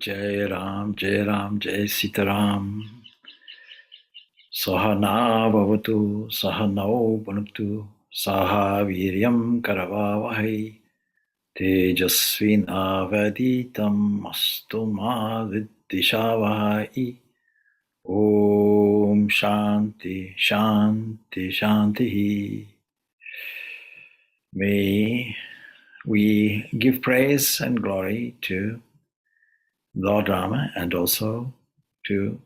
Jai Ram, Jai Ram, Jai Sitaram. Sahana bhavatu, sahanau bhunaktu, saha viryam karavavahai, tejasvinavaditam astu ma viddishavahai. Om Shanti, Shanti, Shanti. May we give praise and glory to Lord Rama and also to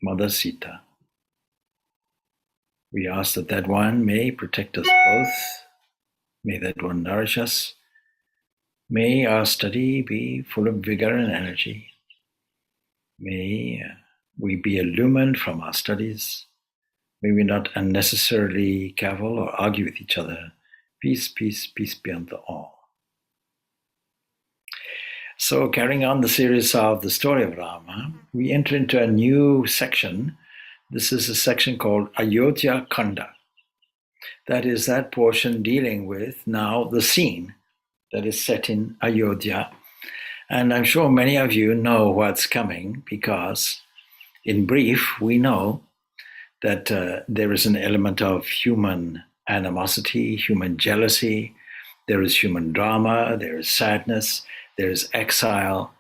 Mother Sita. We ask that that one may protect us both. May that one nourish us. May our study be full of vigor and energy. May we be illumined from our studies. May we not unnecessarily cavil or argue with each other. Peace, peace, peace be unto all. So, carrying on the series of the story of Rama, we enter into a new section. This is a section called Ayodhya Khanda. That is that portion dealing with now the scene that is set in Ayodhya. And I'm sure many of you know what's coming because, in brief, we know that there is an element of human animosity, human jealousy, there is human drama, there is sadness, there is exile.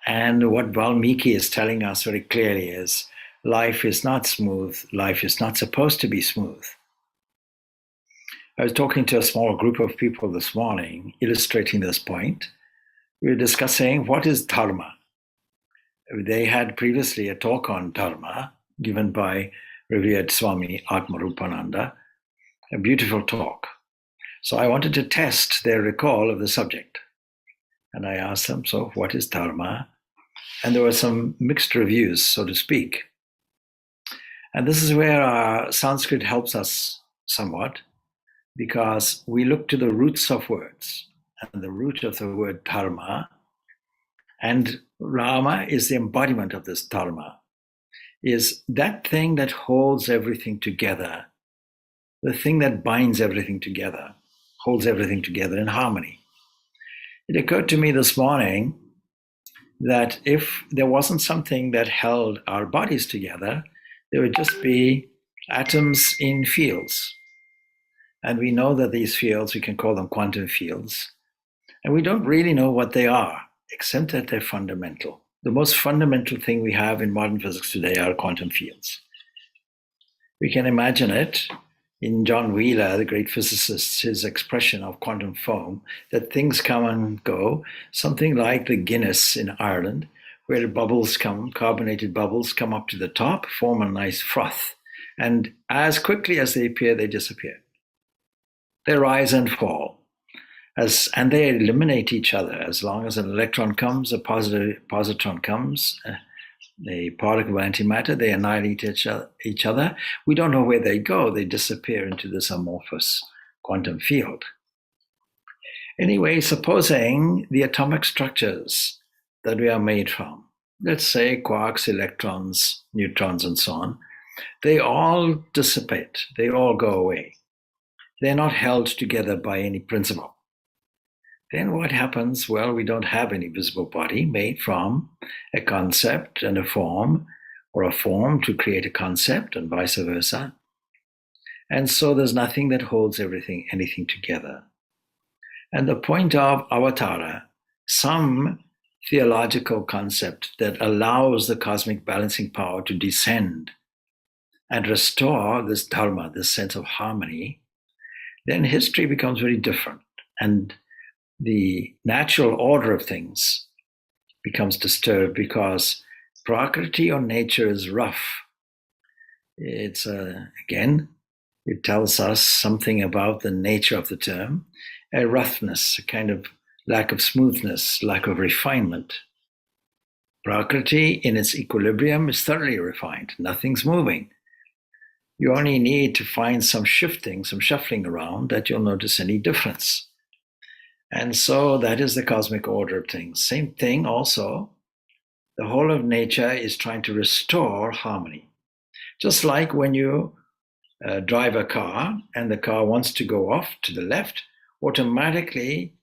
And what Valmiki is telling us very clearly is life is not smooth, life is not supposed to be smooth. I was talking to a small group of people this morning, illustrating this point. We were discussing what is dharma. They had previously a talk on dharma given by revered Swami Purnananda, a beautiful talk. So I wanted to test their recall of the subject. And I asked them, so what is dharma? And there were some mixed reviews, so to speak. And this is where our Sanskrit helps us somewhat, because we look to the roots of words. And the root of the word dharma, and Rama is the embodiment of this dharma, is that thing that holds everything together, the thing that binds everything together, holds everything together in harmony. It occurred to me this morning that if there wasn't something that held our bodies together, there would just be atoms in fields. And we know that these fields, we can call them quantum fields, and we don't really know what they are, except that they're fundamental. The most fundamental thing we have in modern physics today are quantum fields. We can imagine it in John Wheeler, the great physicist, his expression of quantum foam, that things come and go, something like the Guinness in Ireland, where bubbles come, carbonated bubbles come up to the top, form a nice froth, and as quickly as they appear, they disappear. They rise and fall. And they eliminate each other. As long as an electron comes, a positron comes, a particle of antimatter, they annihilate each other. We don't know where they go. They disappear into this amorphous quantum field. Anyway, supposing the atomic structures that we are made from, let's say quarks, electrons, neutrons, and so on, they all dissipate. They all go away. They're not held together by any principle. Then what happens? Well, we don't have any visible body made from a concept and a form, or a form to create a concept, and vice versa. And so there's nothing that holds anything together. And the point of avatara, some theological concept that allows the cosmic balancing power to descend and restore this dharma, this sense of harmony, then history becomes very different. And the natural order of things becomes disturbed because prakriti or nature is rough. It's, again, it tells us something about the nature of the term, a roughness, a kind of lack of smoothness, lack of refinement. Prakriti in its equilibrium is thoroughly refined. Nothing's moving. You only need to find some shifting, some shuffling around that you'll notice any difference. And so that is the cosmic order of things. Same thing also, the whole of nature is trying to restore harmony. Just like when you drive a car and the car wants to go off to the left, automatically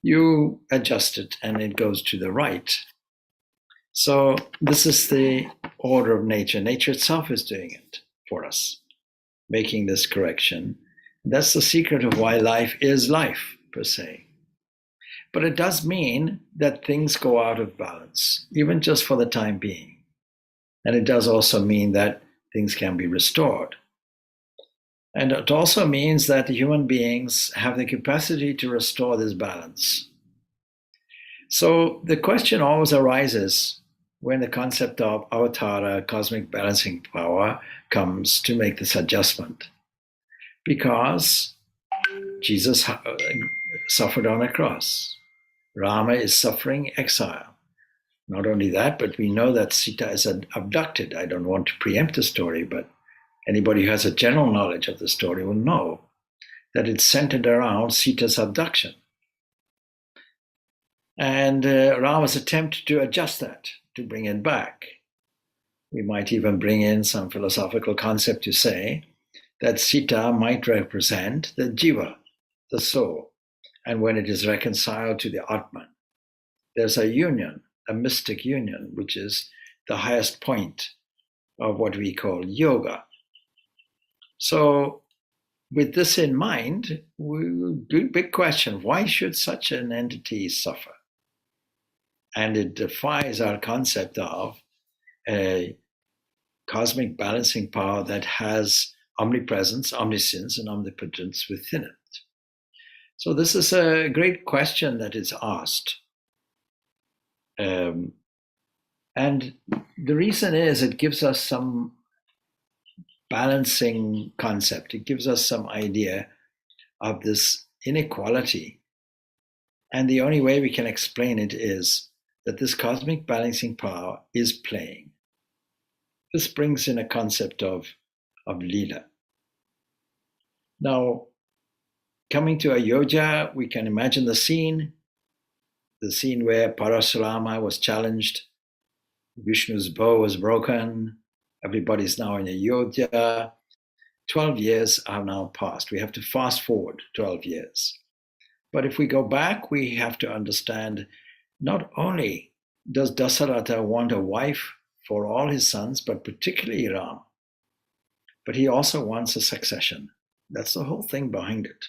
you adjust it and it goes to the right. So this is the order of nature. Nature itself is doing it for us, making this correction. That's the secret of why life is life, per se. But it does mean that things go out of balance, even just for the time being. And it does also mean that things can be restored. And it also means that the human beings have the capacity to restore this balance. So the question always arises when the concept of avatara, cosmic balancing power, comes to make this adjustment. Because Jesus suffered on a cross. Rama is suffering exile. Not only that, but we know that Sita is abducted. I don't want to preempt the story, but anybody who has a general knowledge of the story will know that it's centered around Sita's abduction. And Rama's attempt to adjust that, to bring it back. We might even bring in some philosophical concept to say that Sita might represent the jiva, the soul. And when it is reconciled to the Atman, there's a union, a mystic union, which is the highest point of what we call yoga. So with this in mind, big question, why should such an entity suffer? And it defies our concept of a cosmic balancing power that has omnipresence, omniscience, and omnipotence within it. So this is a great question that is asked. And the reason is it gives us some balancing concept. It gives us some idea of this inequality. And the only way we can explain it is that this cosmic balancing power is playing. This brings in a concept of Leela. Now, coming to Ayodhya, we can imagine the scene where Parasurama was challenged, Vishnu's bow was broken, everybody's now in Ayodhya. 12 years have now passed. We have to fast forward 12 years. But if we go back, we have to understand not only does Dasaratha want a wife for all his sons, but particularly Rama, but he also wants a succession. That's the whole thing behind it.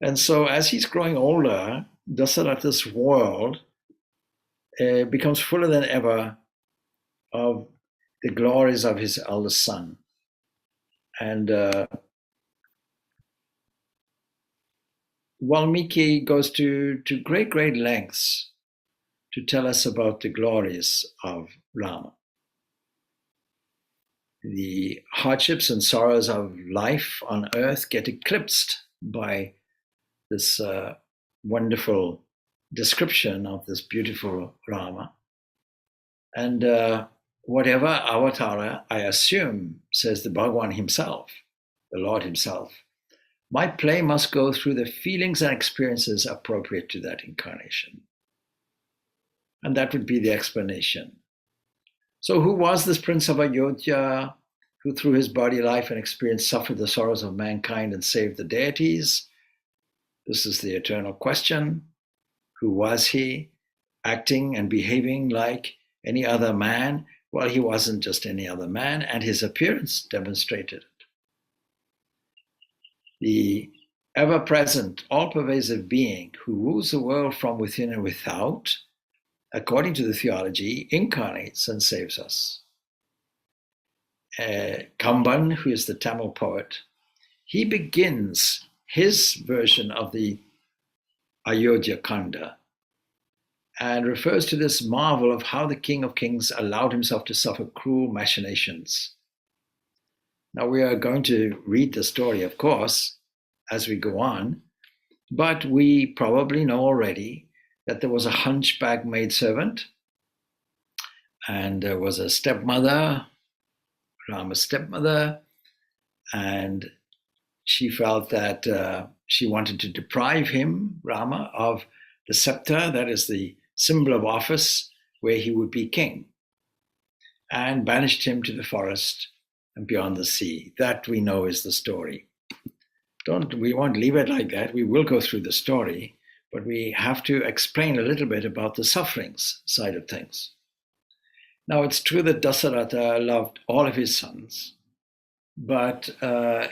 And so as he's growing older, Dasaratha's world becomes fuller than ever of the glories of his eldest son. And Valmiki goes to great lengths to tell us about the glories of Rama. The hardships and sorrows of life on earth get eclipsed by this wonderful description of this beautiful Rama. And whatever avatara I assume, says the Bhagavan himself, the Lord himself, my play must go through the feelings and experiences appropriate to that incarnation. And that would be the explanation. So who was this Prince of Ayodhya who through his body, life, and experience suffered the sorrows of mankind and saved the deities? This is the eternal question. Who was he, acting and behaving like any other man? Well, he wasn't just any other man, and his appearance demonstrated it. The ever-present, all-pervasive being who rules the world from within and without, according to the theology, incarnates and saves us. Kamban, who is the Tamil poet, he begins his version of the Ayodhya Kanda and refers to this marvel of how the King of Kings allowed himself to suffer cruel machinations. Now we are going to read the story, of course, as we go on, but we probably know already that there was a hunchback maidservant, and there was a stepmother, Rama's stepmother, and she felt that she wanted to deprive him, Rama, of the scepter, that is the symbol of office, where he would be king, and banished him to the forest and beyond the sea. That we know is the story. We won't leave it like that. We will go through the story, but we have to explain a little bit about the sufferings side of things. Now, it's true that Dasaratha loved all of his sons, but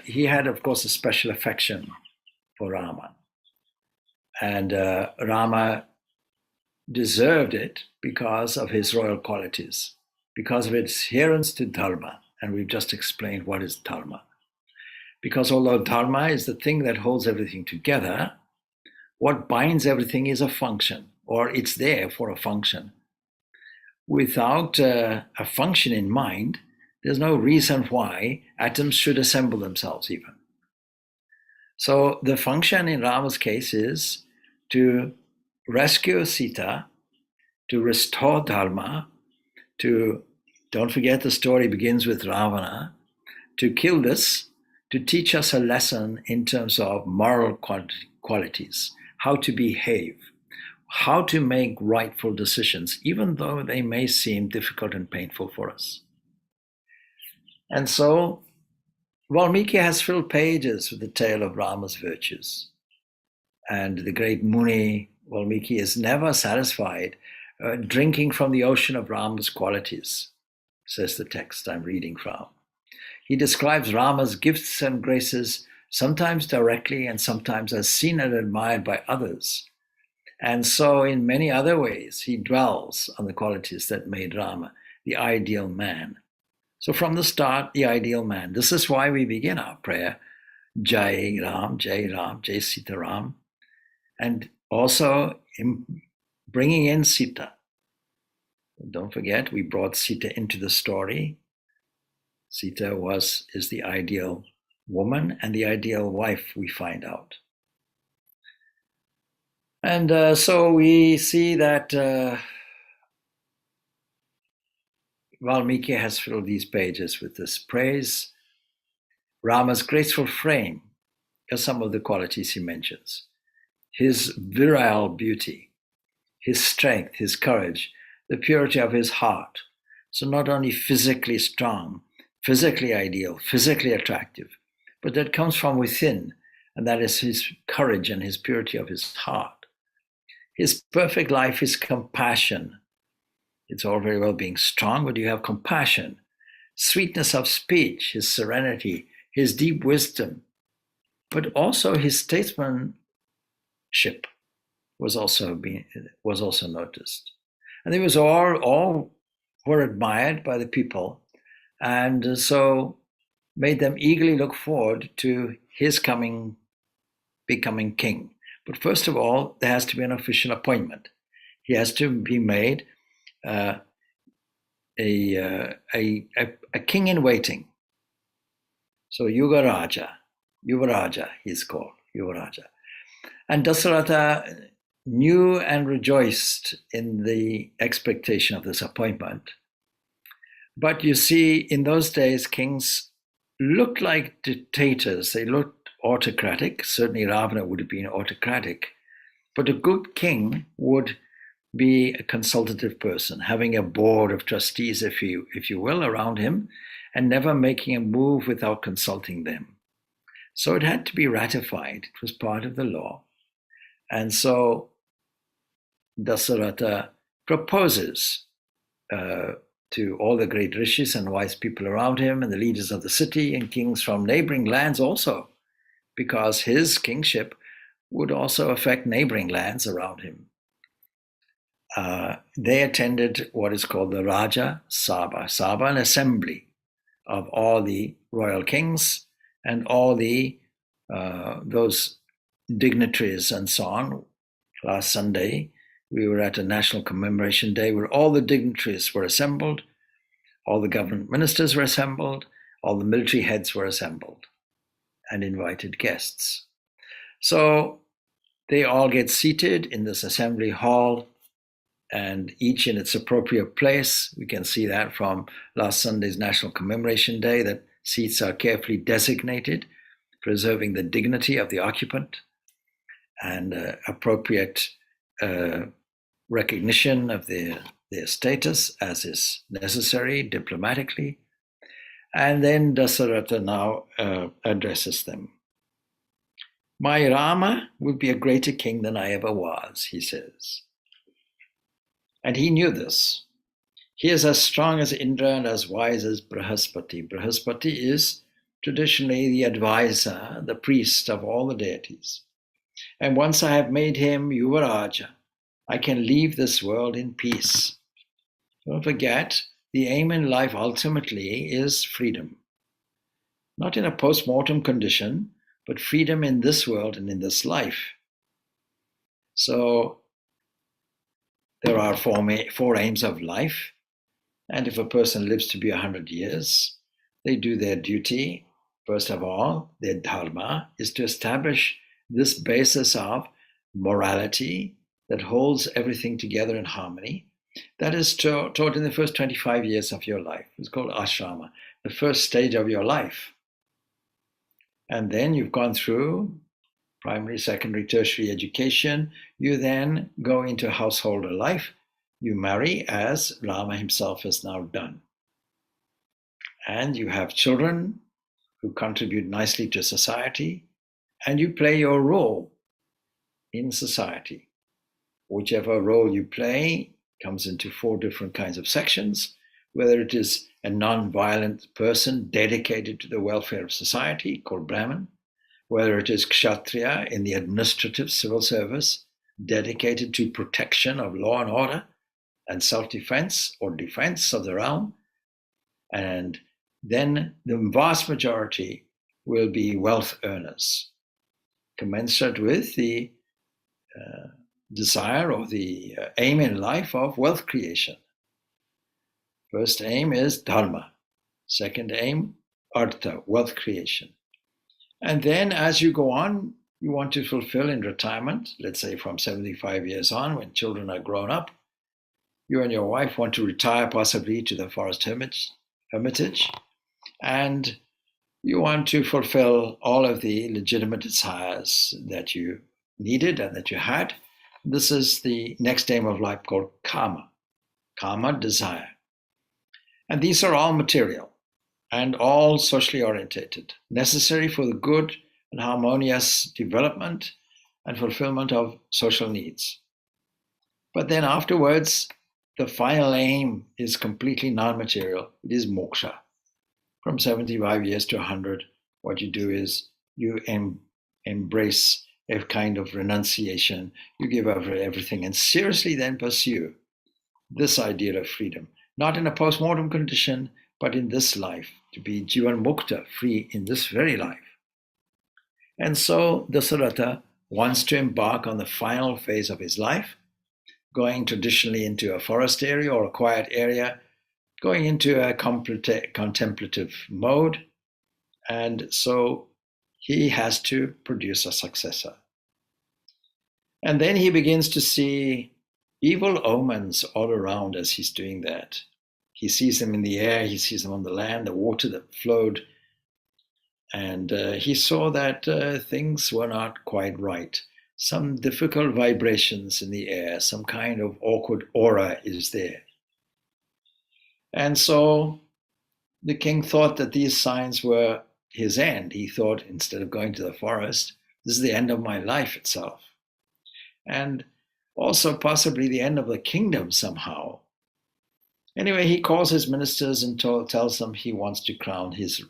he had, of course, a special affection for Rama. And Rama deserved it because of his royal qualities, because of his adherence to Dharma. And we've just explained what is Dharma. Because although Dharma is the thing that holds everything together, what binds everything is a function, or it's there for a function. Without a function in mind, there's no reason why atoms should assemble themselves even. So the function in Rama's case is to rescue Sita, to restore Dharma, don't forget the story begins with Ravana, to kill this, to teach us a lesson in terms of moral qualities, how to behave, how to make rightful decisions, even though they may seem difficult and painful for us. And so Valmiki has filled pages with the tale of Rama's virtues. And the great Muni, Valmiki, is never satisfied drinking from the ocean of Rama's qualities, says the text I'm reading from. He describes Rama's gifts and graces, sometimes directly and sometimes as seen and admired by others. And so in many other ways, he dwells on the qualities that made Rama the ideal man. So from the start, the ideal man. This is why we begin our prayer, Jai Ram, Jai Sita Ram. And also bringing in Sita. Don't forget, we brought Sita into the story. Sita is the ideal woman and the ideal wife, we find out. And so we see that Valmiki has filled these pages with this praise. Rama's graceful frame are some of the qualities he mentions. His virile beauty, his strength, his courage, the purity of his heart. So not only physically strong, physically ideal, physically attractive, but that comes from within, and that is his courage and his purity of his heart. His perfect life is compassion. It's all very well being strong, but you have compassion, sweetness of speech, his serenity, his deep wisdom, but also his statesmanship was also noticed. And they was all were admired by the people, and so made them eagerly look forward to his becoming king. But first of all, there has to be an official appointment. He has to be made a king in waiting. So Yuvaraja he's called, Yuvaraja. And Dasaratha knew and rejoiced in the expectation of this appointment. But you see, in those days, kings looked like dictators. They looked autocratic. Certainly Ravana would have been autocratic. But a good king would be a consultative person, having a board of trustees, if you will, around him, and never making a move without consulting them. So it had to be ratified. It was part of the law. And so Dasaratha proposes to all the great rishis and wise people around him and the leaders of the city and kings from neighboring lands also, because his kingship would also affect neighboring lands around him. They attended what is called the Raja Sabha, an assembly of all the royal kings and all the those dignitaries and so on. Last Sunday, we were at a national commemoration day where all the dignitaries were assembled, all the government ministers were assembled, all the military heads were assembled, and invited guests. So they all get seated in this assembly hall, and each in its appropriate place. We can see that from last Sunday's National Commemoration Day, that seats are carefully designated, preserving the dignity of the occupant and appropriate recognition of their status as is necessary diplomatically. And then Dasaratha now addresses them. My Rama will be a greater king than I ever was, he says. And he knew this. He is as strong as Indra and as wise as Brihaspati. Brihaspati is traditionally the advisor, the priest of all the deities. And once I have made him Yuvaraja, I can leave this world in peace. Don't forget, the aim in life ultimately is freedom. Not in a post-mortem condition, but freedom in this world and in this life. So there are four aims of life. And if a person lives to be 100 years, they do their duty. First of all, their dharma is to establish this basis of morality that holds everything together in harmony. That is taught in the first 25 years of your life. It's called ashrama, the first stage of your life. And then you've gone through primary, secondary, tertiary education. You then go into householder life. You marry, as Rama himself has now done. And you have children who contribute nicely to society, and you play your role in society. Whichever role you play comes into four different kinds of sections, whether it is a non-violent person dedicated to the welfare of society, called Brahman, whether it is Kshatriya in the administrative civil service, dedicated to protection of law and order and self-defense or defense of the realm, and then the vast majority will be wealth earners, commensurate with the desire or the aim in life of wealth creation. First aim is dharma. Second aim, artha, wealth creation. And then as you go on, you want to fulfill in retirement, let's say from 75 years on, when children are grown up, you and your wife want to retire possibly to the forest hermitage, and you want to fulfill all of the legitimate desires that you needed and that you had. This is the next aim of life called kama. Kama, desire. And these are all material and all socially orientated, necessary for the good and harmonious development and fulfillment of social needs. But then afterwards, the final aim is completely non-material. It is moksha. From 75 years to 100, what you do is you embrace a kind of renunciation. You give up everything and seriously then pursue this idea of freedom, not in a post-mortem condition, but in this life, to be jivan mukta, free in this very life. And so Dasaratha wants to embark on the final phase of his life, going traditionally into a forest area or a quiet area, going into a contemplative mode. And so he has to produce a successor. And then he begins to see evil omens all around as he's doing that. He sees them in the air, he sees them on the land, the water that flowed. And he saw that things were not quite right. Some difficult vibrations in the air, some kind of awkward aura is there. And so the king thought that these signs were his end. He thought, instead of going to the forest, this is the end of my life itself. And also possibly the end of the kingdom somehow. Anyway, he calls his ministers and tells them he wants to crown his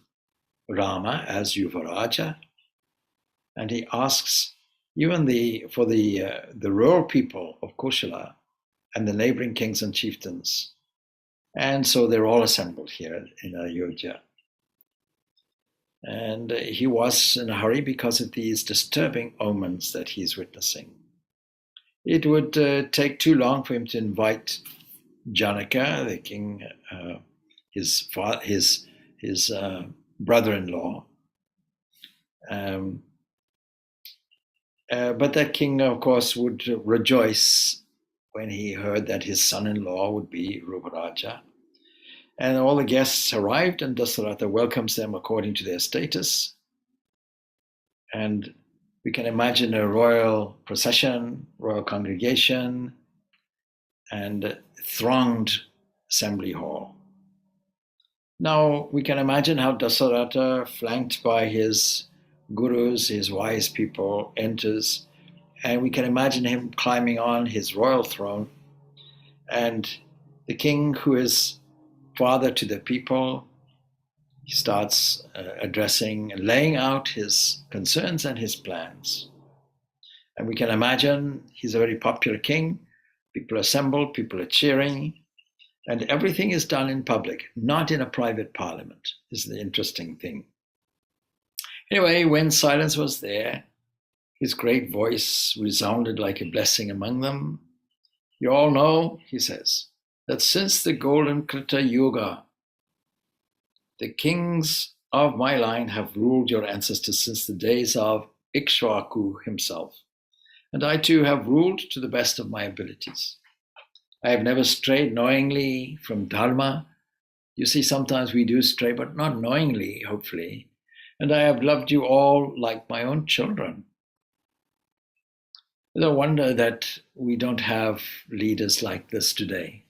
Rama as Yuvaraja. And he asks even for the rural people of Koshala and the neighboring kings and chieftains. And so they're all assembled here in Ayodhya. And he was in a hurry because of these disturbing omens that he's witnessing. It would take too long for him to invite Janaka, the king, his brother-in-law. But that king, of course, would rejoice when he heard that his son-in-law would be Ruparaja. And all the guests arrived, and Dasaratha welcomes them according to their status. And we can imagine a royal procession, royal congregation, and thronged assembly hall. Now, we can imagine how Dasaratha, flanked by his gurus, his wise people, enters, and we can imagine him climbing on his royal throne, and the king, who is father to the people, he starts addressing and laying out his concerns and his plans. And we can imagine he's a very popular king. People assemble, people are cheering, and everything is done in public, not in a private parliament, is the interesting thing. Anyway, when silence was there, his great voice resounded like a blessing among them. You all know, he says, that since the golden Krita Yuga, the kings of my line have ruled your ancestors since the days of Ikshvaku himself. And I too have ruled to the best of my abilities. I have never strayed knowingly from Dharma. You see, sometimes we do stray, but not knowingly, hopefully. And I have loved you all like my own children. It's a wonder that we don't have leaders like this today.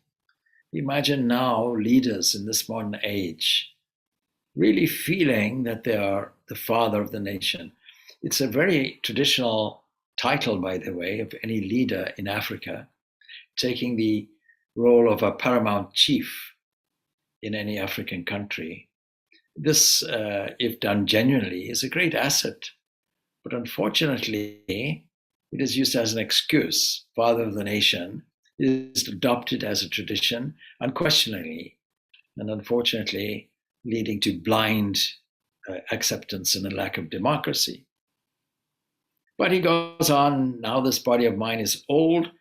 Imagine now leaders in this modern age really feeling that they are the father of the nation. It's a very traditional title, by the way, of any leader in Africa, taking the role of a paramount chief in any African country. This, if done genuinely, is a great asset. But unfortunately, it is used as an excuse. Father of the nation is adopted as a tradition unquestioningly, and unfortunately leading to blind acceptance and a lack of democracy. But he goes on, now this body of mine is old.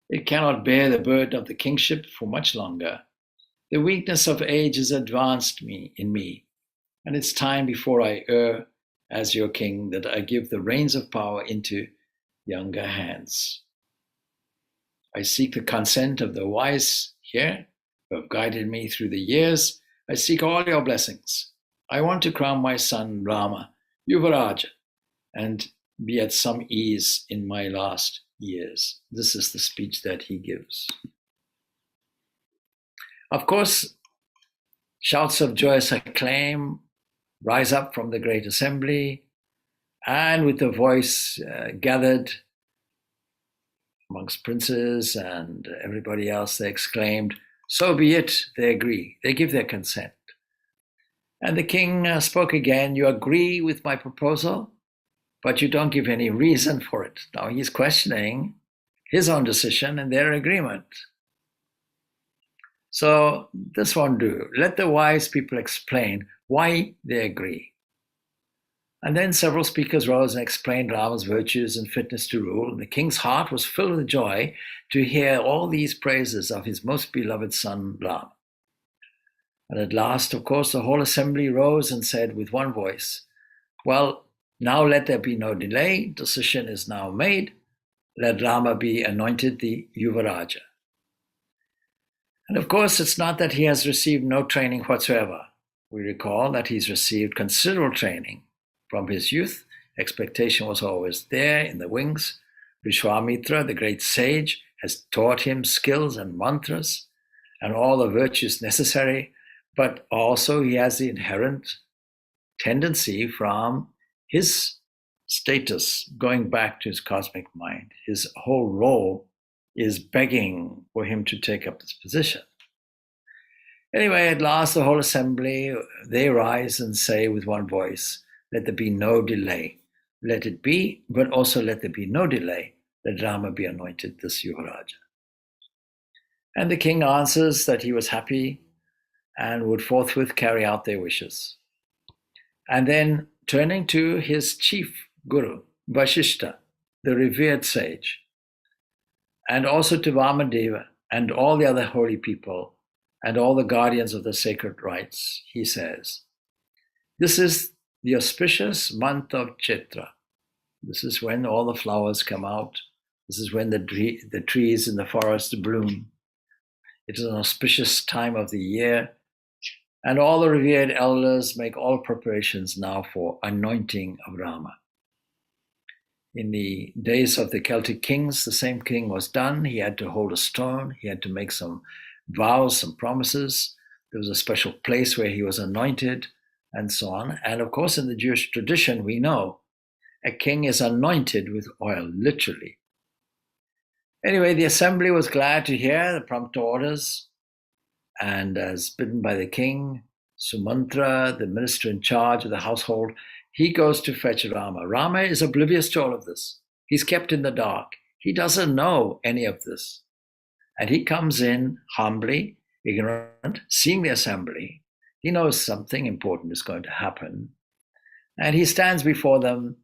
It cannot bear the burden of the kingship for much longer. The weakness of age has advanced in me, and it's time before I err as your king that I give the reins of power into younger hands. I seek the consent of the wise here who have guided me through the years. I seek all your blessings. I want to crown my son Rama, Yuvaraja, and be at some ease in my last years. This is the speech that he gives. Of course, shouts of joyous acclaim rise up from the great assembly, and with the voice gathered amongst princes and everybody else, they exclaimed, "So be it," they agree, they give their consent. And the king spoke again, "You agree with my proposal, but you don't give any reason for it." Now he's questioning his own decision and their agreement. So this won't do. Let the wise people explain why they agree. And then several speakers rose and explained Rama's virtues and fitness to rule. And the king's heart was filled with joy to hear all these praises of his most beloved son, Rama. And at last, of course, the whole assembly rose and said with one voice, "Well, now let there be no delay. Decision is now made. Let Rama be anointed the Yuvaraja." And of course, it's not that he has received no training whatsoever. We recall that he's received considerable training. From his youth, expectation was always there in the wings. Vishwamitra, the great sage, has taught him skills and mantras and all the virtues necessary, but also he has the inherent tendency from his status going back to his cosmic mind. His whole role is begging for him to take up this position. Anyway, at last the whole assembly, they rise and say with one voice, "Let there be no delay. Let it be, but also let there be no delay. Let Rama be anointed this Yuvaraja." And the king answers that he was happy and would forthwith carry out their wishes. And then turning to his chief guru, Vashishta, the revered sage, and also to Vamadeva and all the other holy people and all the guardians of the sacred rites, he says, "This is the auspicious month of Chaitra. This is when all the flowers come out. This is when the trees in the forest bloom. It is an auspicious time of the year, and all the revered elders make all preparations now for anointing of Rama." In the days of the Celtic kings, the same thing was done. He had to hold a stone. He had to make some vows, some promises. There was a special place where he was anointed, and so on. And of course, in the Jewish tradition, we know a king is anointed with oil, literally. Anyway, the assembly was glad to hear the prompt orders, and as bidden by the king, Sumantra, the minister in charge of the household, he goes to fetch Rama. Rama is oblivious to all of this. He's kept in the dark. He doesn't know any of this. And he comes in humbly, ignorant, seeing the assembly. He knows something important is going to happen. And he stands before them,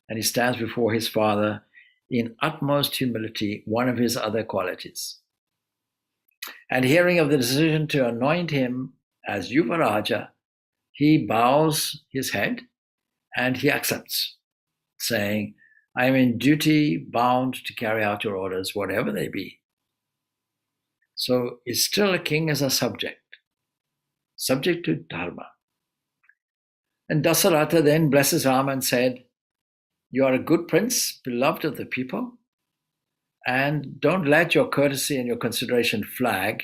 and he stands before his father in utmost humility, one of his other qualities. And hearing of the decision to anoint him as Yuvaraja, he bows his head and he accepts, saying, I am in duty bound to carry out your orders, whatever they be. So is still a king as a subject to dharma. And Dasaratha then blesses Rama and said, you are a good prince, beloved of the people, and don't let your courtesy and your consideration flag,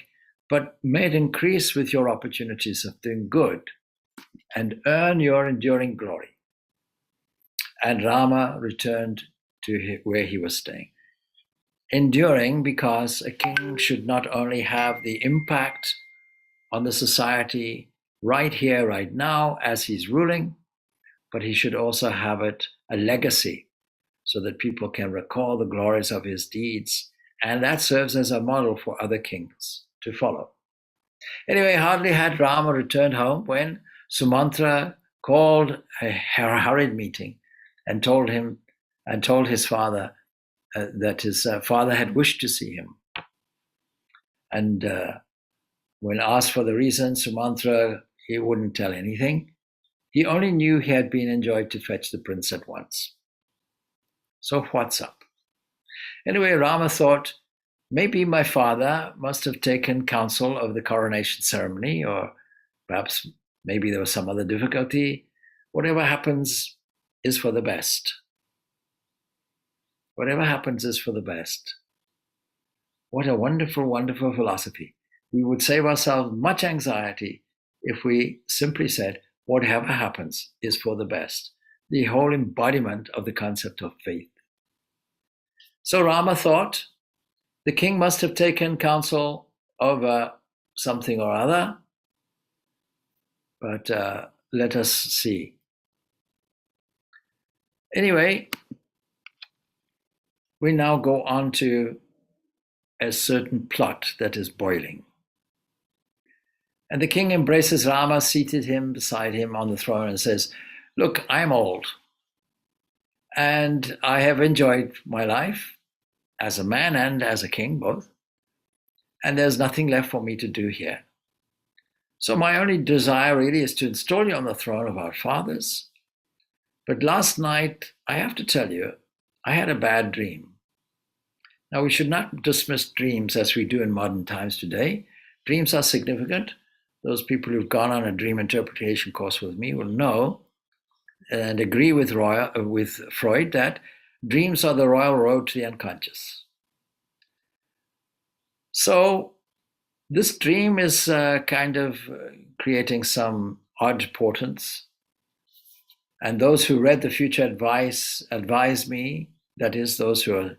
but may it increase with your opportunities of doing good and earn your enduring glory. And Rama returned to where he was staying. Enduring, because a king should not only have the impact on the society right here, right now, as he's ruling, but he should also have a legacy so that people can recall the glories of his deeds. And that serves as a model for other kings to follow. Anyway, hardly had Rama returned home when Sumantra called a hurried meeting and told his father that his father had wished to see him. And when asked for the reason, Sumantra, he wouldn't tell anything. He only knew he had been enjoined to fetch the prince at once. So what's up? Anyway, Rama thought, maybe my father must have taken counsel of the coronation ceremony, or perhaps maybe there was some other difficulty. Whatever happens is for the best. Whatever happens is for the best. What a wonderful, wonderful philosophy. We would save ourselves much anxiety if we simply said, whatever happens is for the best. The whole embodiment of the concept of faith. So Rama thought the king must have taken counsel over something or other, but let us see. Anyway, we now go on to a certain plot that is boiling. And the king embraces Rama, seated him beside him on the throne, and says, look, I'm old, and I have enjoyed my life as a man and as a king, both, and there's nothing left for me to do here. So my only desire really is to install you on the throne of our fathers. But last night, I have to tell you, I had a bad dream. Now, we should not dismiss dreams as we do in modern times today. Dreams are significant. Those people who've gone on a dream interpretation course with me will know and agree with Freud that dreams are the royal road to the unconscious. So this dream is kind of creating some odd portents. And those who read the future advise me, that is, those who are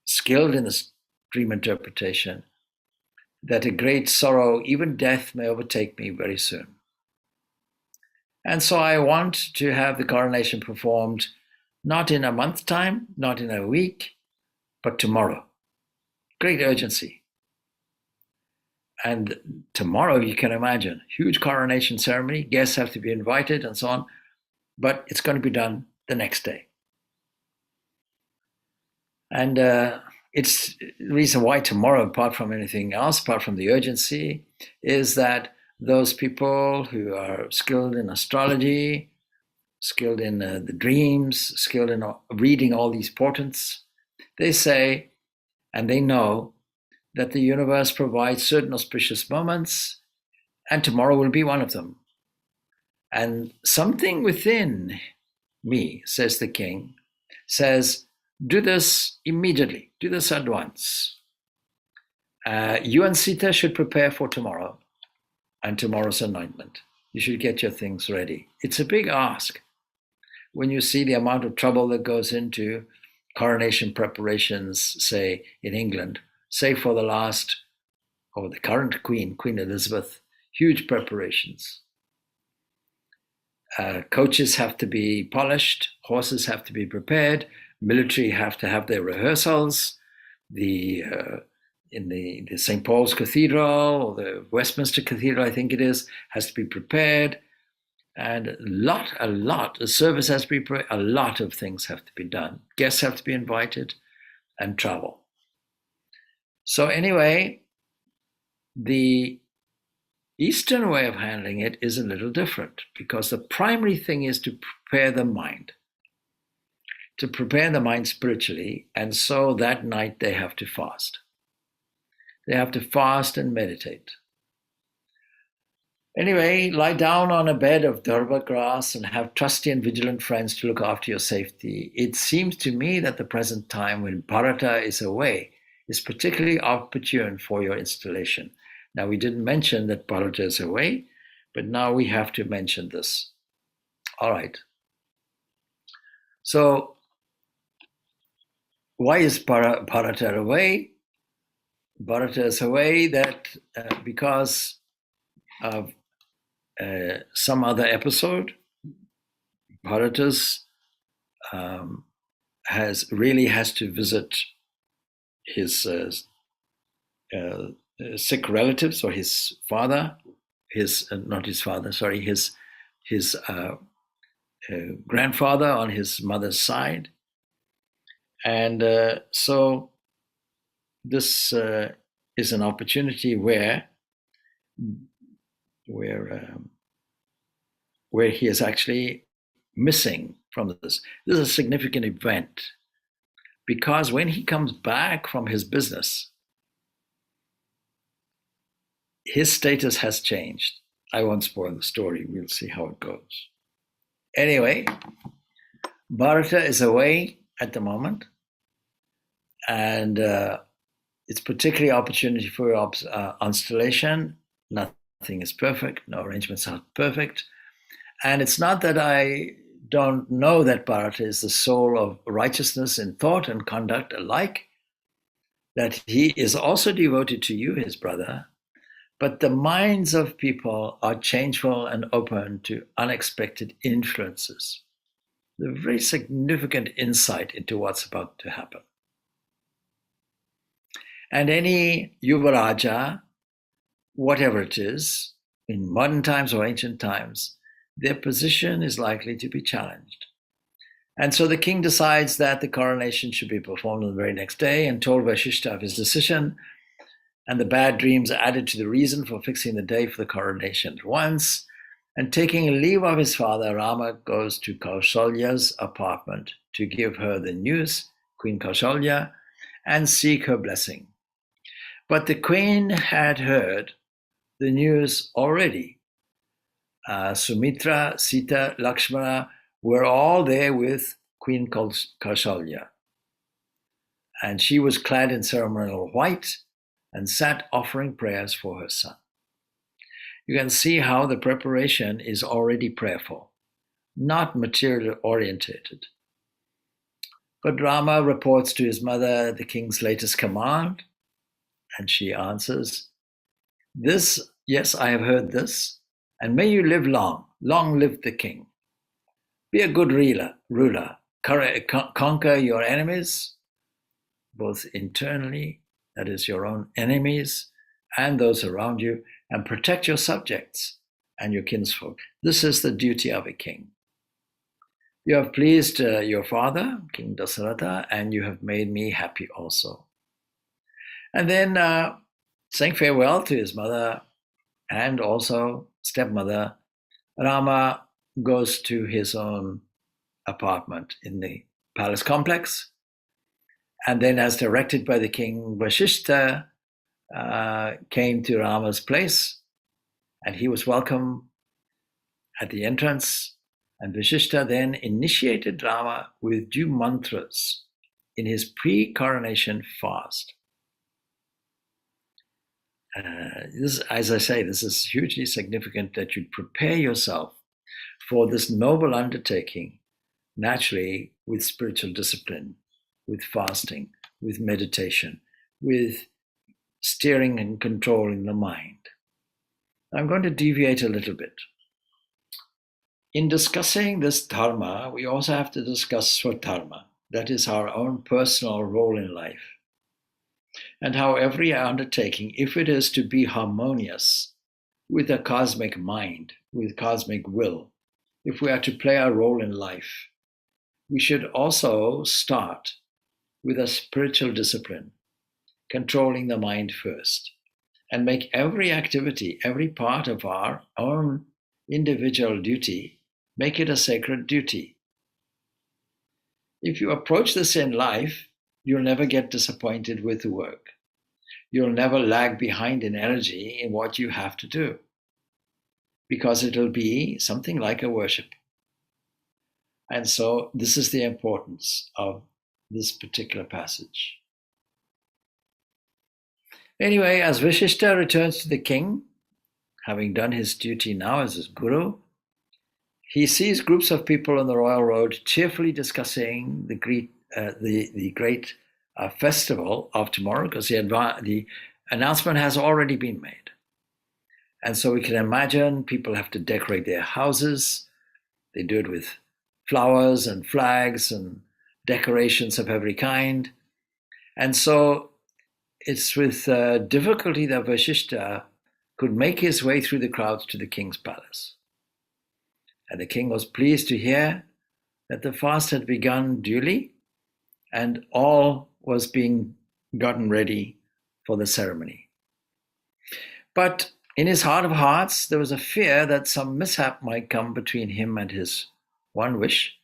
skilled in this dream interpretation, that a great sorrow, even death, may overtake me very soon. And so I want to have the coronation performed not in a month's time, not in a week, but tomorrow. Great urgency. And tomorrow, you can imagine, huge coronation ceremony, guests have to be invited and so on, but it's going to be done the next day. And it's the reason why tomorrow, apart from anything else, apart from the urgency, is that those people who are skilled in astrology, skilled in the dreams, skilled in reading all these portents, they say, and they know, that the universe provides certain auspicious moments, and tomorrow will be one of them. And something within me, says the king, says, do this immediately, do this at once. You and Sita should prepare for tomorrow and tomorrow's anointment. you should get your things ready. It's a big ask. When you see the amount of trouble that goes into coronation preparations, say in England, say for the last, or the current Queen, Queen Elizabeth, huge preparations. Coaches have to be polished, horses have to be prepared, military have to have their rehearsals. In the St. Paul's Cathedral or the Westminster Cathedral, I think it is, has to be prepared. And a lot, the service has to be prepared, a lot of things have to be done. Guests have to be invited and travel. So anyway, the Eastern way of handling it is a little different, because the primary thing is to prepare the mind spiritually, and so that night they have to fast. They have to fast and meditate. Anyway, lie down on a bed of durba grass and have trusty and vigilant friends to look after your safety. It seems to me that the present time when Bharata is away is particularly opportune for your installation. Now, we didn't mention that Bharata is away, but now we have to mention this. All right. So, why is Bharata away? Bharata is away because of some other episode. Bharata has to visit his sick relatives, or his father, his grandfather on his mother's side, and so this is an opportunity where he is actually missing from this. This is a significant event, because when he comes back from his business, his status has changed. I won't spoil the story. We'll see how it goes. Anyway, Bharata is away at the moment, and it's particularly opportunity for your installation. Nothing is perfect. No arrangements are perfect. And it's not that I don't know that Bharata is the soul of righteousness in thought and conduct alike, that he is also devoted to you, his brother, but the minds of people are changeful and open to unexpected influences. A very significant insight into what's about to happen. And any Yuvaraja, whatever it is, in modern times or ancient times, their position is likely to be challenged. And so the king decides that the coronation should be performed on the very next day, and told Vashishta of his decision, and the bad dreams added to the reason for fixing the day for the coronation at once. And taking a leave of his father, Rama goes to Kausalya's apartment to give her the news, Queen Kausalya, and seek her blessing. But the queen had heard the news already. Sumitra, Sita, Lakshmana were all there with Queen Kausalya. And she was clad in ceremonial white and sat offering prayers for her son. You can see how the preparation is already prayerful, not material orientated. But Rama reports to his mother the king's latest command, and she answers, "This, yes, I have heard this, and may you live long. Long live the king. Be a good ruler. Conquer your enemies, both internally, that is your own enemies, and those around you, and protect your subjects and your kinsfolk. This is the duty of a king. You have pleased your father, King Dasaratha, and you have made me happy also." And then saying farewell to his mother and also stepmother, Rama goes to his own apartment in the palace complex. And then, as directed by the king, Vashishta came to Rama's place, and he was welcome at the entrance. And Vashishta then initiated Rama with due mantras in his pre-coronation fast. This, as I say, this is hugely significant that you prepare yourself for this noble undertaking naturally with spiritual discipline, with fasting, with meditation, with steering and controlling the mind. I'm going to deviate a little bit. In discussing this dharma, we also have to discuss swadharma, that is our own personal role in life, and how every undertaking, if it is to be harmonious with a cosmic mind, with cosmic will, if we are to play our role in life, we should also start with a spiritual discipline, controlling the mind first, and make every activity, every part of our own individual duty, make it a sacred duty. If you approach this in life, you'll never get disappointed with the work. You'll never lag behind in energy in what you have to do, because it'll be something like a worship. And so this is the importance of this particular passage. Anyway, as Vishishta returns to the king, having done his duty now as his guru, he sees groups of people on the royal road cheerfully discussing the great festival of tomorrow, because the announcement has already been made. And so we can imagine people have to decorate their houses. They do it with flowers and flags and decorations of every kind. And so it's with difficulty that Vashishta could make his way through the crowds to the king's palace. And the king was pleased to hear that the fast had begun duly and all was being gotten ready for the ceremony. But in his heart of hearts, there was a fear that some mishap might come between him and his one wish.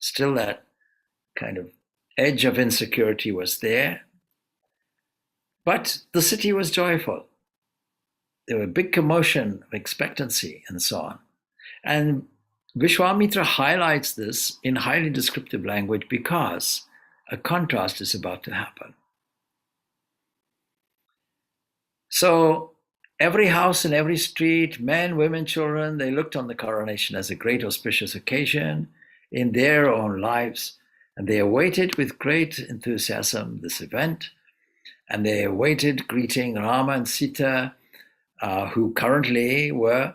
Still, that kind of edge of insecurity was there. But the city was joyful. There was a big commotion of expectancy and so on. And Vishwamitra highlights this in highly descriptive language because a contrast is about to happen. So every house and every street, men, women, children, they looked on the coronation as a great auspicious occasion in their own lives, and they awaited with great enthusiasm this event, and they awaited greeting Rama and Sita, who currently were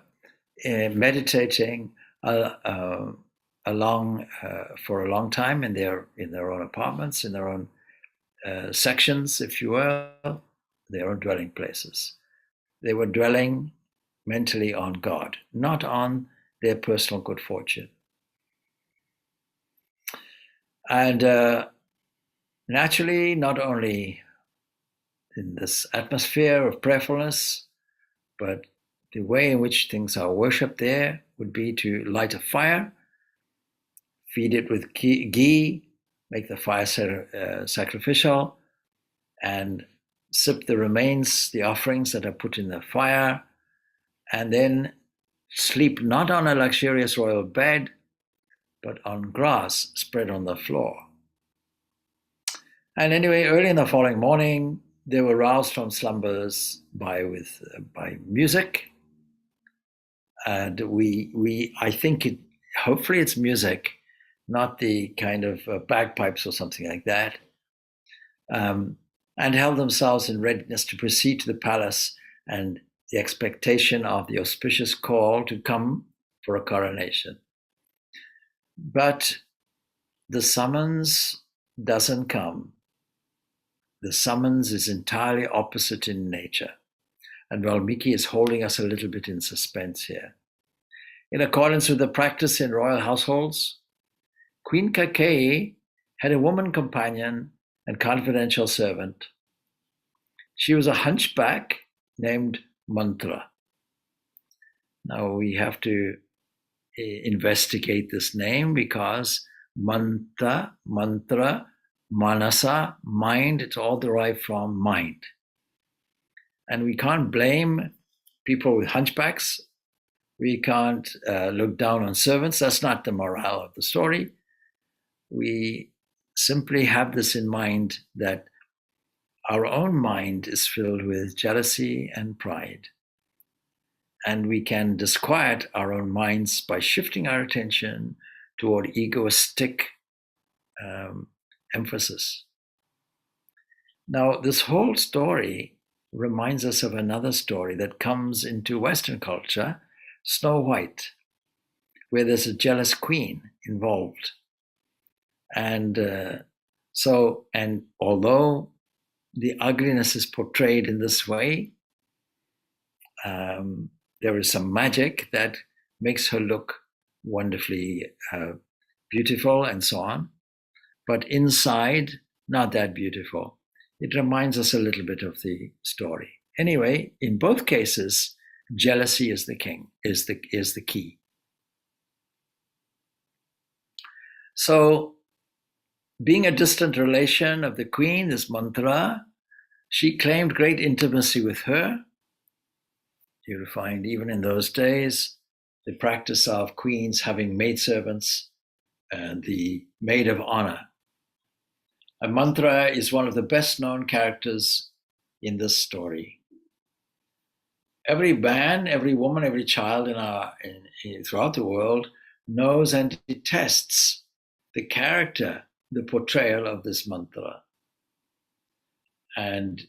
meditating for a long time in their own apartments, in their own sections, if you will, their own dwelling places. They were dwelling mentally on God, not on their personal good fortune. And naturally, not only in this atmosphere of prayerfulness, but the way in which things are worshipped there would be to light a fire, feed it with ghee, make the fire sacrificial, and sip the remains, the offerings that are put in the fire, and then sleep not on a luxurious royal bed, but on grass spread on the floor. And anyway, early in the following morning, they were roused from slumbers by music. And I think hopefully it's music, not the kind of bagpipes or something like that, and held themselves in readiness to proceed to the palace and the expectation of the auspicious call to come for a coronation. But the summons doesn't come. The summons is entirely opposite in nature. And Valmiki is holding us a little bit in suspense here. In accordance with the practice in royal households, Queen Kakeyi had a woman companion and confidential servant. She was a hunchback named Mantra. Now we have to investigate this name because mantra, manasa, mind, it's all derived from mind. And we can't blame people with hunchbacks. We can't look down on servants. That's not the morale of the story. We simply have this in mind that our own mind is filled with jealousy and pride. And we can disquiet our own minds by shifting our attention toward egoistic emphasis. Now, this whole story reminds us of another story that comes into Western culture, Snow White, where there's a jealous queen involved. And and although the ugliness is portrayed in this way, there is some magic that makes her look wonderfully beautiful and so on. But inside, not that beautiful. It reminds us a little bit of the story. Anyway, in both cases, jealousy is the key. So, being a distant relation of the queen, this Mantra, she claimed great intimacy with her. You'll find even in those days, the practice of queens having maidservants and the maid of honor. A Mantra is one of the best known characters in this story. Every man, every woman, every child throughout the world knows and detests the character, the portrayal of this Mantra. And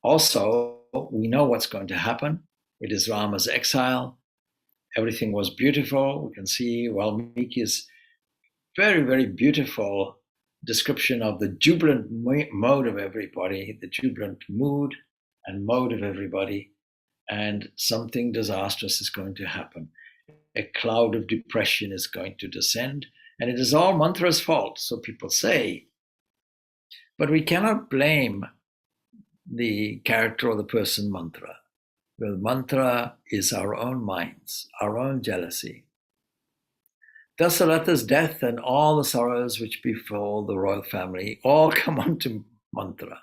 also, we know what's going to happen. It is Rama's exile. Everything was beautiful. We can see Valmiki's very, very beautiful description of the jubilant mode of everybody, the jubilant mood and mode of everybody, and something disastrous is going to happen. A cloud of depression is going to descend, and it is all Mantra's fault, so people say. But we cannot blame the character or the person Mantra. The Mantra is our own minds, our own jealousy. Dasaratha's death and all the sorrows which befall the royal family all come onto Mantra.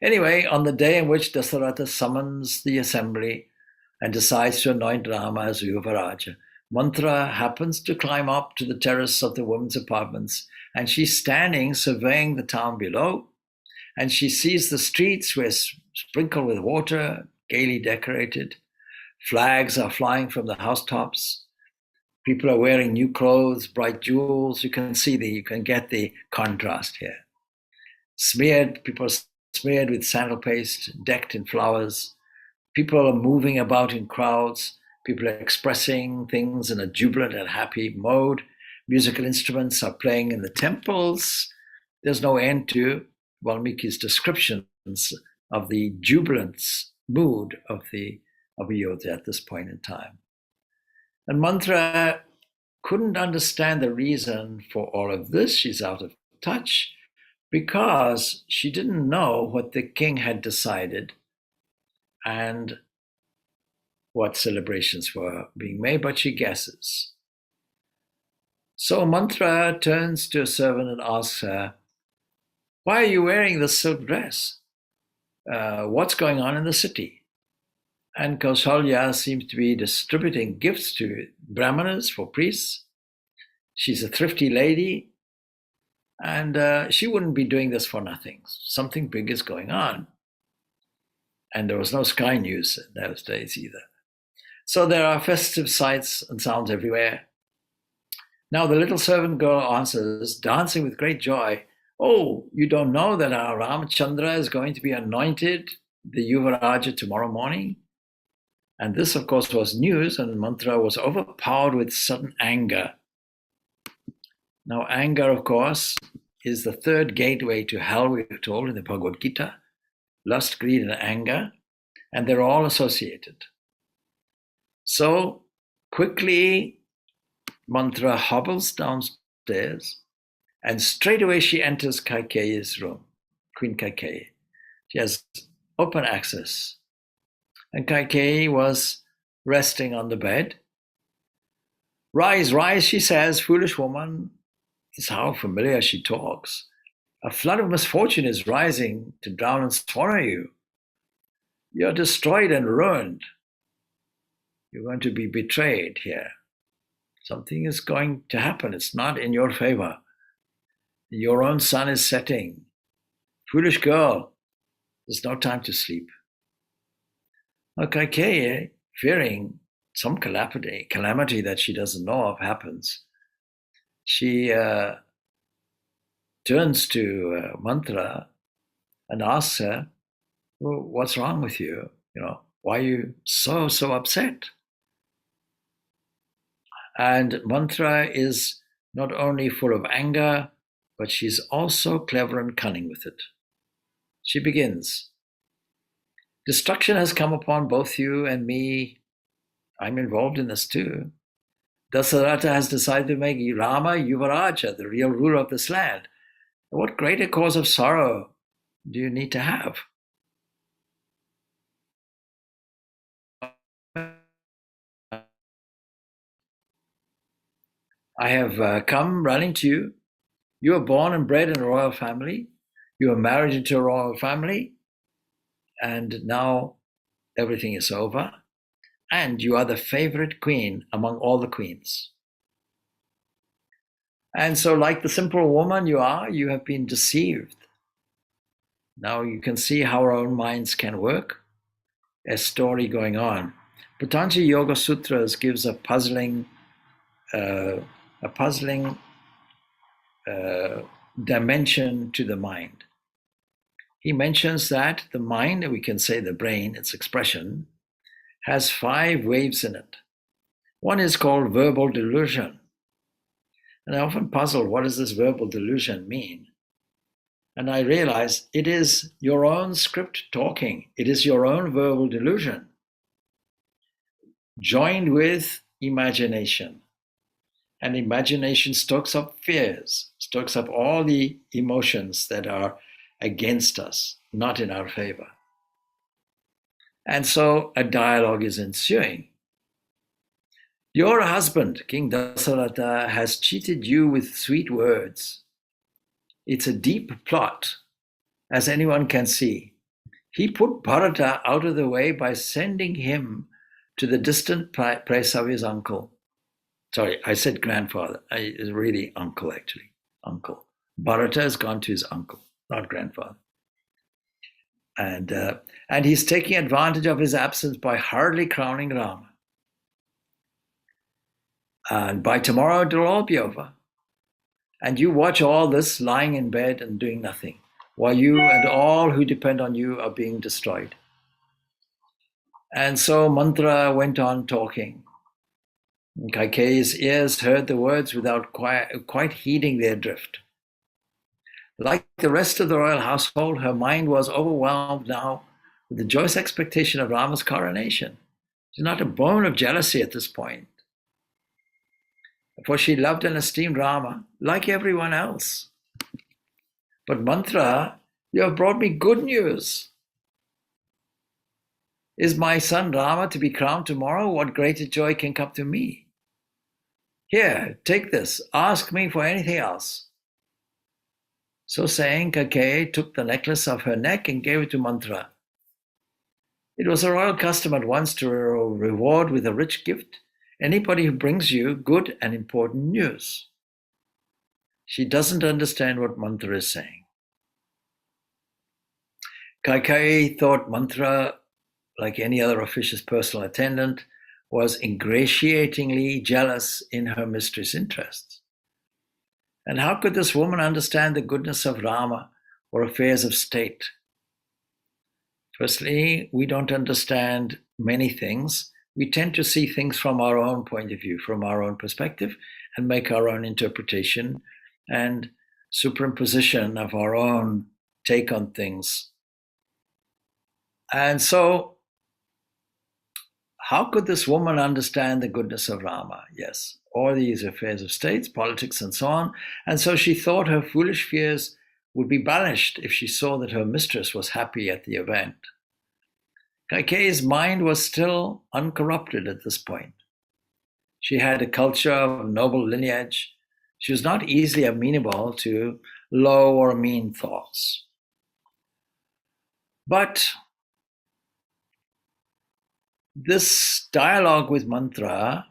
Anyway, on the day in which Dasaratha summons the assembly and decides to anoint Rama as Yuvaraja, Mantra happens to climb up to the terrace of the women's apartments, and she's standing surveying the town below, and she sees the streets were sprinkled with water, gaily decorated. Flags are flying from the housetops. People are wearing new clothes, bright jewels. You can get the contrast here. People are smeared with sandal paste, decked in flowers. People are moving about in crowds. People are expressing things in a jubilant and happy mode. Musical instruments are playing in the temples. There's no end to Valmiki's descriptions of the jubilant mood of Ayodhya at this point in time. And Mantra couldn't understand the reason for all of this. She's out of touch because she didn't know what the king had decided and what celebrations were being made, but she guesses. So Mantra turns to a servant and asks her, "Why are you wearing this silk dress? What's going on in the city?" And Kausalya seems to be distributing gifts to brahmanas for priests. She's a thrifty lady, and she wouldn't be doing this for nothing. Something big is going on. And there was no Sky News in those days either. So there are festive sights and sounds everywhere. Now the little servant girl answers, dancing with great joy, "Oh, you don't know that our Ramachandra is going to be anointed the Yuvaraja tomorrow morning?" And this, of course, was news, and Mantra was overpowered with sudden anger. Now, anger, of course, is the third gateway to hell, we're told in the Bhagavad Gita. Lust, greed, and anger, and they're all associated. So, quickly, Mantra hobbles downstairs, and straight away she enters Kaikeyi's room, Queen Kaikeyi. She has open access. And Kaikeyi was resting on the bed. "Rise, rise," she says, "foolish woman." This is how familiar she talks. "A flood of misfortune is rising to drown and swallow you. You're destroyed and ruined. You're going to be betrayed here. Something is going to happen. It's not in your favor. Your own sun is setting. Foolish girl, there's no time to sleep. Okay, fearing some calamity that she doesn't know of happens, she turns to Mantra and asks her, well, what's wrong with you? Why are you so upset? And Mantra is not only full of anger, but she's also clever and cunning with it. She begins, destruction has come upon both you and me. I'm involved in this too. Dasarata has decided to make Rama Yuvaraja, the real ruler of this land. What greater cause of sorrow do you need to have? I have come running to you. You were born and bred in a royal family. You were married into a royal family. And now everything is over. And you are the favorite queen among all the queens. And so, like the simple woman you are, you have been deceived. Now you can see how our own minds can work. A story going on. Patanjali Yoga Sutras gives a puzzling dimension to the mind. He mentions that the mind, we can say the brain, its expression, has 5 waves in it. One is called verbal delusion. And I often puzzle, what does this verbal delusion mean? And I realize it is your own script talking. It is your own verbal delusion, joined with imagination. And imagination stokes up fears, stokes up all the emotions that are against us, not in our favor. And so a dialogue is ensuing. Your husband, King Dasarata, has cheated you with sweet words. It's a deep plot, as anyone can see. He put Bharata out of the way by sending him to the distant place of his uncle. Sorry, I said grandfather. It's really uncle, actually. Uncle. Bharata has gone to his uncle, not grandfather. And he's taking advantage of his absence by hurriedly crowning Rama. And by tomorrow, it'll all be over. And you watch all this lying in bed and doing nothing, while you and all who depend on you are being destroyed. And so Mantra went on talking. Kaikeyi's ears heard the words without quite heeding their drift. Like the rest of the royal household, her mind was overwhelmed now with the joyous expectation of Rama's coronation. She's not a bone of jealousy at this point, for she loved and esteemed Rama like everyone else. But Mantra, you have brought me good news. Is my son Rama to be crowned tomorrow? What greater joy can come to me? Here, take this. Ask me for anything else. So saying, Kaikeyi took the necklace off her neck and gave it to Mantra. It was a royal custom at once to reward with a rich gift anybody who brings you good and important news. She doesn't understand what Mantra is saying. Kaikeyi thought Mantra, like any other officious personal attendant, was ingratiatingly jealous in her mistress' interests. And how could this woman understand the goodness of Rama or affairs of state? Firstly, we don't understand many things. We tend to see things from our own point of view, from our own perspective, and make our own interpretation and superimposition of our own take on things. And so, how could this woman understand the goodness of Rama? Yes, all these affairs of states, politics, and so on. And so she thought her foolish fears would be banished if she saw that her mistress was happy at the event. Kaikeyi's mind was still uncorrupted at this point. She had a culture of noble lineage. She was not easily amenable to low or mean thoughts. But this dialogue with Mantra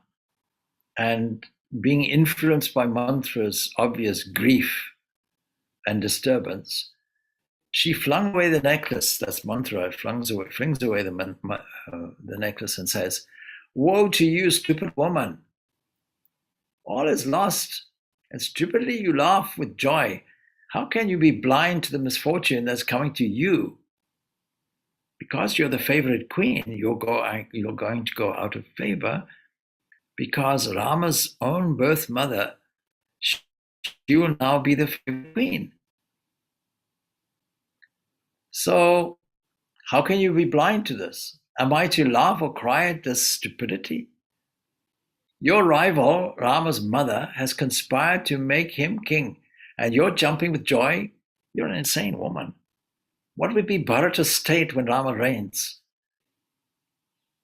and being influenced by Mantra's obvious grief and disturbance She flung away the necklace. That's Mantra. Flings away the necklace and says, "Woe to you, stupid woman! All is lost, and stupidly you laugh with joy. How can you be blind to the misfortune that's coming to you? Because you're the favorite queen, you're going to go out of favor, because Rama's own birth mother, she will now be the favorite queen. So how can you be blind to this? Am I to laugh or cry at this stupidity? Your rival, Rama's mother, has conspired to make him king, and you're jumping with joy? You're an insane woman. What would be Bharata's state when Rama reigns?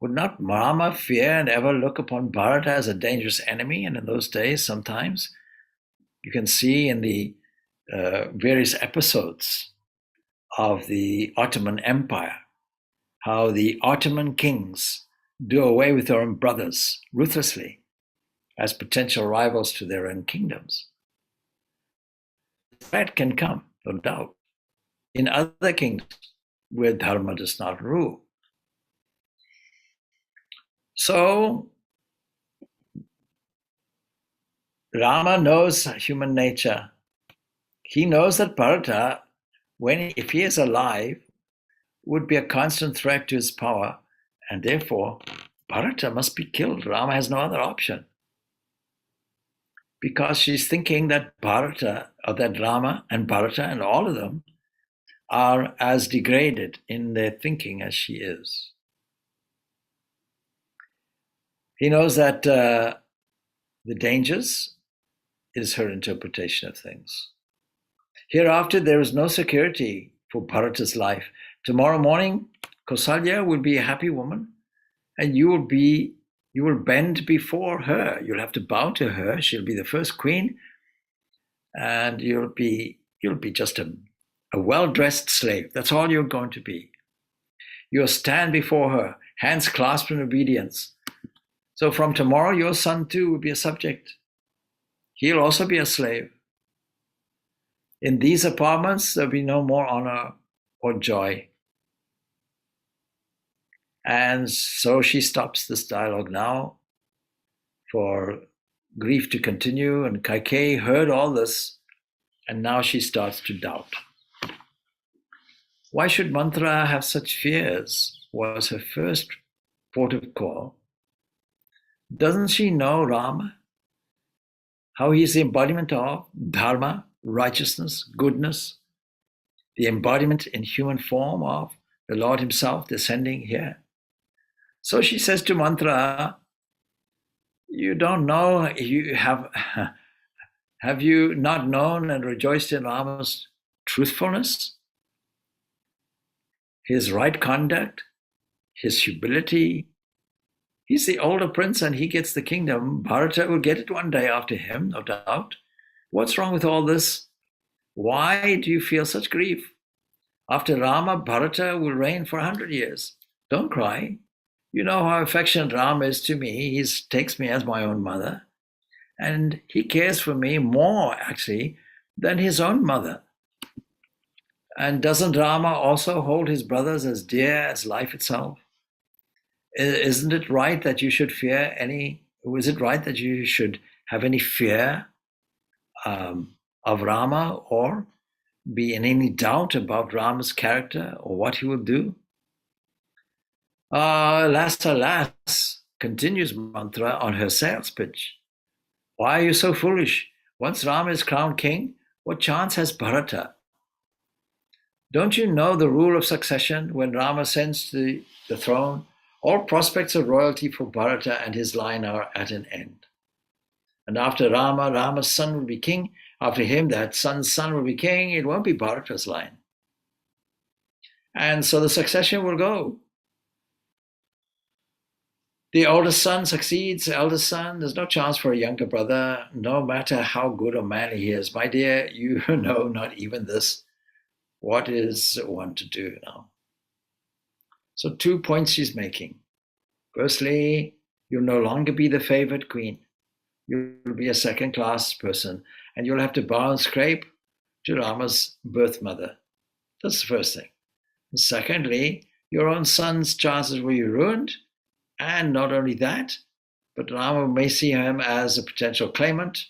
Would not Rama fear and ever look upon Bharata as a dangerous enemy? And in those days, sometimes, you can see in the various episodes of the Ottoman Empire, how the Ottoman kings do away with their own brothers ruthlessly as potential rivals to their own kingdoms. Threat can come, no doubt, in other kingdoms where dharma does not rule. So Rama knows human nature. He knows that Bharata, if he is alive, would be a constant threat to his power, and therefore Bharata must be killed. Rama has no other option. Because she's thinking that Bharata, or that Rama and Bharata and all of them are as degraded in their thinking as she is. He knows that the dangers is her interpretation of things. Hereafter, there is no security for Bharata's life. Tomorrow morning, Kausalya will be a happy woman, and you will bend before her. You'll have to bow to her. She'll be the first queen, and you'll be just a well-dressed slave. That's all you're going to be. You'll stand before her, hands clasped in obedience. So from tomorrow, your son too will be a subject. He'll also be a slave. In these apartments, there'll be no more honor or joy. And so she stops this dialogue now for grief to continue. And Kaikeyi heard all this, and now she starts to doubt. Why should Mantra have such fears? Was her first port of call. Doesn't she know Rama? How he is the embodiment of dharma, righteousness, goodness, the embodiment in human form of the Lord himself descending here. So she says to Mantra, you don't know, have you not known and rejoiced in Rama's truthfulness, his right conduct, his humility? He's the older prince and he gets the kingdom. Bharata will get it one day after him, no doubt. What's wrong with all this? Why do you feel such grief? After Rama, Bharata will reign for 100 years. Don't cry. You know how affectionate Rama is to me. He takes me as my own mother. And he cares for me more, actually, than his own mother. And doesn't Rama also hold his brothers as dear as life itself? Isn't it right that you should fear is it right that you should have any fear of Rama or be in any doubt about Rama's character or what he will do? Alas, continues Mantra on her sales pitch. Why are you so foolish? Once Rama is crowned king, what chance has Bharata? Don't you know the rule of succession? When Rama ascends to the throne, all prospects of royalty for Bharata and his line are at an end. And after Rama, Rama's son will be king. After him, that son's son will be king. It won't be Bharata's line. And so the succession will go. The oldest son succeeds, the eldest son. There's no chance for a younger brother, no matter how good or manly he is. My dear, you know not even this. What is one to do now? So 2 points she's making. Firstly, you'll no longer be the favored queen. You'll be a second-class person, and you'll have to bow and scrape to Rama's birth mother. That's the first thing. And secondly, your own son's chances will be ruined. And not only that, but Rama may see him as a potential claimant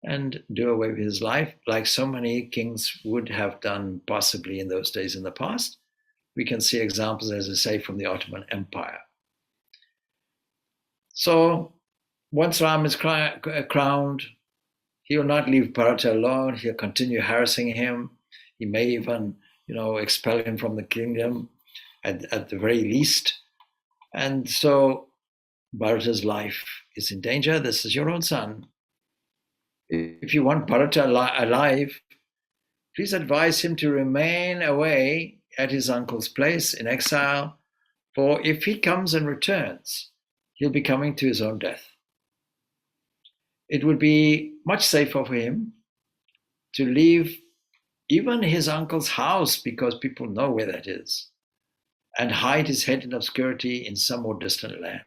and do away with his life, like so many kings would have done possibly in those days in the past. We can see examples, as I say, from the Ottoman Empire. So once Ram is crowned, he will not leave Bharata alone. He'll continue harassing him. He may even, expel him from the kingdom at the very least. And so Bharata's life is in danger. This is your own son. If you want Bharata alive, please advise him to remain away at his uncle's place in exile, for if he comes and returns, he'll be coming to his own death. It would be much safer for him to leave even his uncle's house, because people know where that is, and hide his head in obscurity in some more distant land.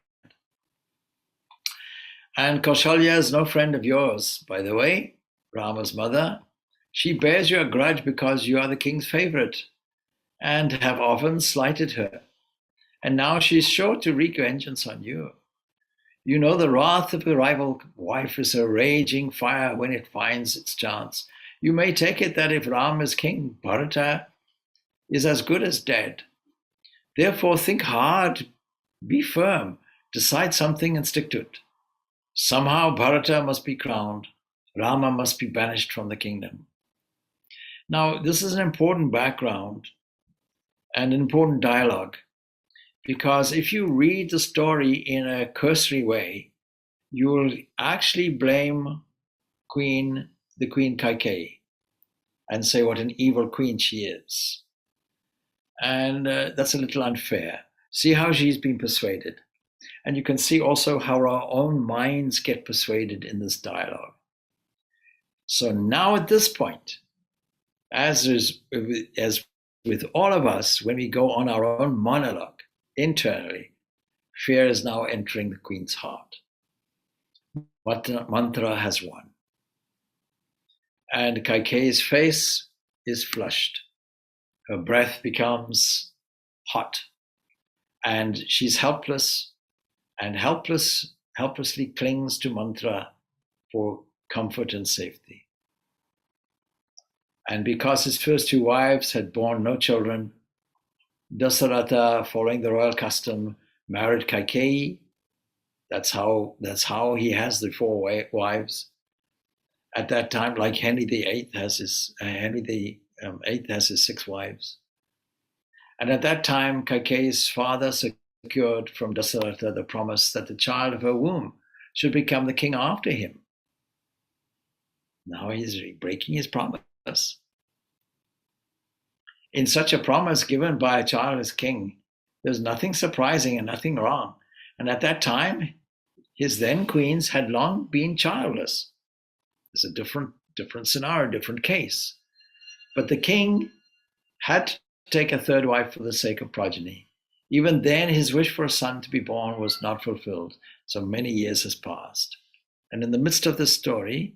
And Kaushalya is no friend of yours, by the way, Rama's mother. She bears you a grudge because you are the king's favorite and have often slighted her. And now she's sure to wreak vengeance on you. You know the wrath of a rival wife is a raging fire when it finds its chance. You may take it that if Ram is king, Bharata is as good as dead. Therefore, think hard, be firm, decide something and stick to it. Somehow Bharata must be crowned. Rama must be banished from the kingdom. Now, this is an important background and an important dialogue, because if you read the story in a cursory way, you will actually blame the Queen Kaikeyi and say what an evil queen she is. And that's a little unfair. See how she's been persuaded. And you can see also how our own minds get persuaded in this dialogue. So now at this point, as with all of us, when we go on our own monologue internally, fear is now entering the queen's heart. Mantra has won. And Kaikeyi's face is flushed. Her breath becomes hot. And she's helpless, and helplessly clings to mantra for comfort and safety. And because his first two wives had borne no children, Dasaratha, following the royal custom, married Kaikeyi. That's how he has the four wives. At that time, like Henry VIII has his 6 wives. And at that time, Kaikeyi's father secured from Dasaratha the promise that the child of her womb should become the king after him. Now he's breaking his promise. In such a promise given by a childless king, there's nothing surprising and nothing wrong. And at that time, his then queens had long been childless. It's a different scenario, different case. But the king had to take a third wife for the sake of progeny. Even then, his wish for a son to be born was not fulfilled. So many years has passed. And in the midst of this story,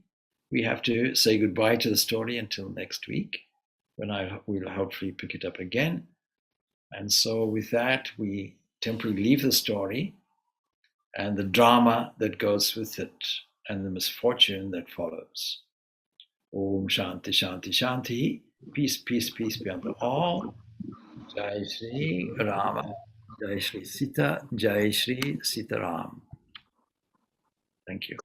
we have to say goodbye to the story until next week, when we'll hopefully pick it up again. And so with that, we temporarily leave the story and the drama that goes with it and the misfortune that follows. Om Shanti Shanti Shanti. Peace, peace, peace be unto all. Jai Shri Rama. Jai Shri Sita. Jai Shri Sita Ram. Thank you.